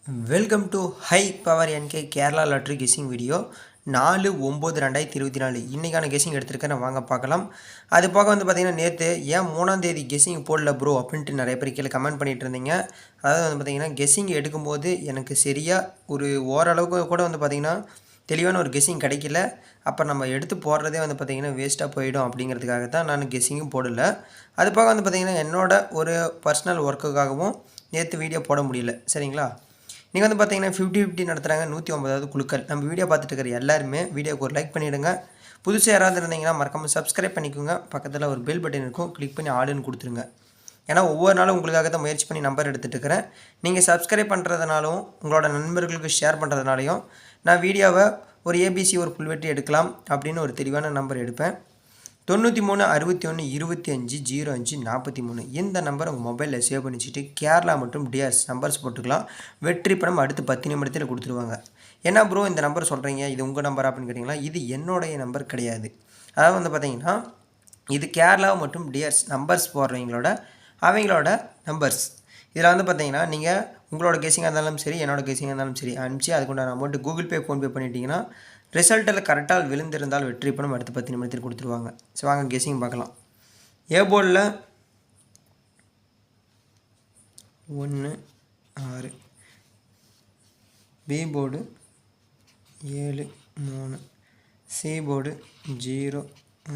Welcome to high power NK Kerala lottery guessing video 4/9/2024 இன்றைக்கான guessing எடுத்துருக்கேன். வாங்க பார்க்கலாம். அது போக வந்து பார்த்திங்கன்னா நேற்று ஏன் 3ஆம் தேதி கெஸிங் போடல ப்ரோ அப்படின்ட்டு நிறைய பேர் கீழே கமெண்ட் பண்ணிகிட்டு இருந்தீங்க. அதாவது வந்து பார்த்திங்கன்னா கெஸிங் எடுக்கும்போது எனக்கு சரியாக ஒரு ஓரளவுக்கு கூட வந்து பார்த்திங்கன்னா தெளிவான ஒரு கெஸிங் கிடைக்கல. அப்போ நம்ம எடுத்து போடுறதே வந்து பார்த்திங்கன்னா வேஸ்ட்டாக போயிடும் அப்படிங்கிறதுக்காக தான் நான் கெஸிங்கும் போடல. அது போக வந்து பார்த்திங்கன்னா என்னோட ஒரு பர்சனல் ஒர்க்குக்காகவும் நேற்று வீடியோ போட முடியல. சரிங்களா? நீங்கள் வந்து பார்த்தீங்கன்னா 50-50 நடத்துகிறாங்க 109வது குழுக்கள். நம்ம வீடியோ பார்த்துட்டு இருக்கிற எல்லாருமே வீடியோக்கு ஒரு லைக் பண்ணிவிடுங்க. புதுசாக யாராவது இருந்தீங்கன்னா மறக்காமல் சப்ஸ்கிரைப் பண்ணிக்கோங்க. பக்கத்தில் ஒரு பெல் பட்டன் இருக்கும், கிளிக் பண்ணி ஆளுன்னு கொடுத்துருங்க. ஏன்னா ஒவ்வொரு நாளும் உங்களுக்காக தான் முயற்சி பண்ணி நம்பர் எடுத்துகிட்டு இருக்கிறேன். நீங்கள் சப்ஸ்கிரைப் பண்ணுறதுனாலும் உங்களோட நண்பர்களுக்கு ஷேர் பண்ணுறதுனாலையும் நான் வீடியோவை ஒரு ஏபிசி ஒரு புல்வெட்டி எடுக்கலாம் அப்படின்னு ஒரு தெளிவான நம்பர் எடுப்பேன். 93 61 25 05 43 இந்த நம்பர் உங்கள் மொபைலில் சேவ் பண்ணி வச்சுட்டு கேரளா மற்றும் டிஆர்ஸ் நம்பர்ஸ் போட்டுக்கலாம். வெற்றி பணம் அடுத்து 10 நிமிடத்தில் கொடுத்துருவாங்க. என்ன ப்ரோ இந்த நம்பர் சொல்கிறீங்க, இது உங்கள் நம்பர் அப்படின்னு கேட்டிங்களா? இது என்னுடைய நம்பர் கிடையாது. அதாவது வந்து பார்த்தீங்கன்னா இது கேரளா மற்றும் டிஆர்ஸ் நம்பர்ஸ் போடுறவங்களோட அவங்களோட நம்பர்ஸ். இதில் வந்து பார்த்தீங்கன்னா நீங்கள் உங்களோட கெஸிங்காக இருந்தாலும் சரி என்னோட கெஸிங்காக இருந்தாலும் சரி அனுப்பிச்சு அதுக்குண்டான அமௌண்ட்டு கூகுள் பே ஃபோன்பே பண்ணிட்டீங்கன்னா ரிசல்ட்டில் கரெக்டாக விழுந்திருந்தால் வெற்றி பணம் அடுத்து 10 நிமிடத்தில் கொடுத்துருவாங்க. ஸோ வாங்க கெஸிங் பார்க்கலாம். ஏ போர்டில் 1 6, பி போர்டு 7 3, சி போர்டு 0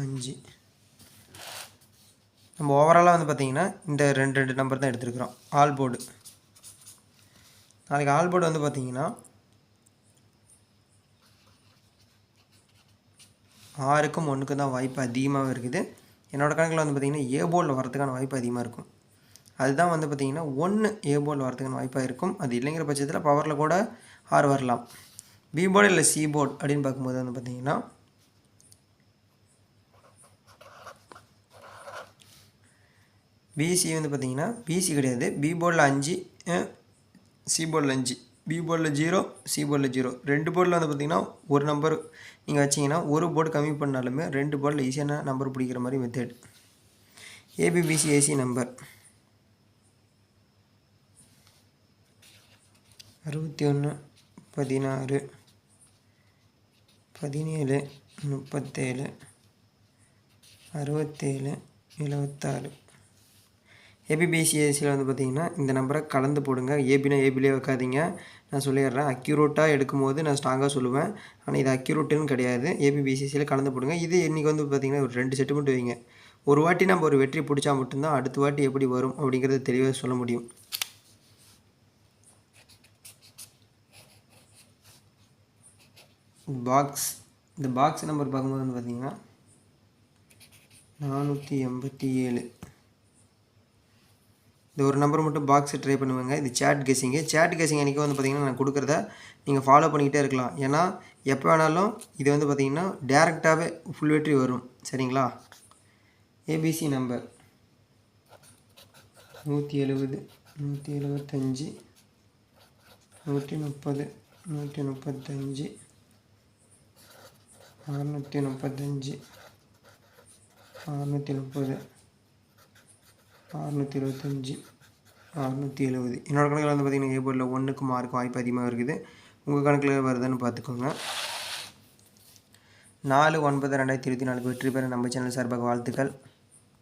5. நம்ம ஓவராலாக வந்து பார்த்திங்கன்னா இந்த ரெண்டு நம்பர் தான் எடுத்துருக்குறோம். ஆல் போர்டு நாளைக்கு ஆல் போர்டு வந்து பார்த்திங்கன்னா 6க்கும் 1க்கும் தான் வாய்ப்பு அதிகமாக இருக்குது. என்னோடய கணக்கில் வந்து பார்த்திங்கன்னா ஏ போர்டில் வரதுக்கான வாய்ப்பு அதிகமாக இருக்கும். அதுதான் வந்து பார்த்திங்கன்னா 1 ஏ போர்டில் வரதுக்கான வாய்ப்பாக இருக்கும். அது இல்லைங்கிற பட்சத்தில் பவரில் கூட 6 வரலாம். பி போர்டு இல்லை சி போர்டு அப்படின்னு பார்க்கும்போது வந்து பார்த்திங்கன்னா பிசி வந்து பார்த்திங்கன்னா பிசி கிடையாது. பி போர்டில் 5, சி போர்டில் 5, பி போர்டில் 0, சி போர்டில் 0. 2 போர்டில் வந்து பார்த்திங்கன்னா ஒரு நம்பர் நீங்கள் வச்சிங்கன்னா ஒரு போர்டு கம்மி பண்ணாலுமே 2 போர்டில் ஈஸியான நம்பர் பிடிக்கிற மாதிரி மெத்தட். ABBC AC number 61 16 17 37 67 76. ஏபிபிசிஎஸ்சியில் வந்து பார்த்திங்கன்னா இந்த நம்பரை கலந்து போடுங்க. ஏபினா ஏபிலே வைக்காதீங்க. நான் சொல்லிடுறேன், அக்யூரேட்டாக எடுக்கும்போது நான் ஸ்ட்ராங்காக சொல்லுவேன். ஆனால் இது அக்யூரேட்டுன்னு கிடையாது. ஏபிபிசிஎஸ்சியில் கலந்து போடுங்க. இது இன்றைக்கி வந்து பார்த்திங்கன்னா ஒரு 2 செட்டு மட்டும் வைங்க. ஒரு வாட்டி நம்ம ஒரு வெற்றி பிடிச்சா மட்டும்தான் அடுத்த வாட்டி எப்படி வரும் அப்படிங்கிறது தெளிவாக சொல்ல முடியும். பாக்ஸ் இந்த பாக்ஸ் நம்பர் பார்க்கும்போது வந்து பார்த்திங்கன்னா 487. இந்த ஒரு நம்பர் மட்டும் பாக்ஸை ட்ரை பண்ணுவாங்க. இது சேட் கெஸிங்கு. சேட் கெஸிங் அன்றைக்கி வந்து பார்த்திங்கன்னா நான் கொடுக்குறத நீங்கள் ஃபாலோ பண்ணிக்கிட்டே இருக்கலாம். ஏன்னா எப்போ வேணாலும் இது வந்து பார்த்திங்கன்னா டேரெக்டாகவே ஃபுல் வெற்றி வரும். சரிங்களா? ABC number 170 175 130 135 635 630 625 670. என்னோடய கணக்கில் வந்து பார்த்திங்கன்னா ஏ போர்டில் 1க்கும் 6க்கும் வாய்ப்பு அதிகமாக இருக்குது. உங்கள் கணக்கில் வருதுன்னு பார்த்துக்கோங்க. 4/9/2024 வெற்றி பெற நம்ம சேனல் சார்பாக வாழ்த்துக்கள்.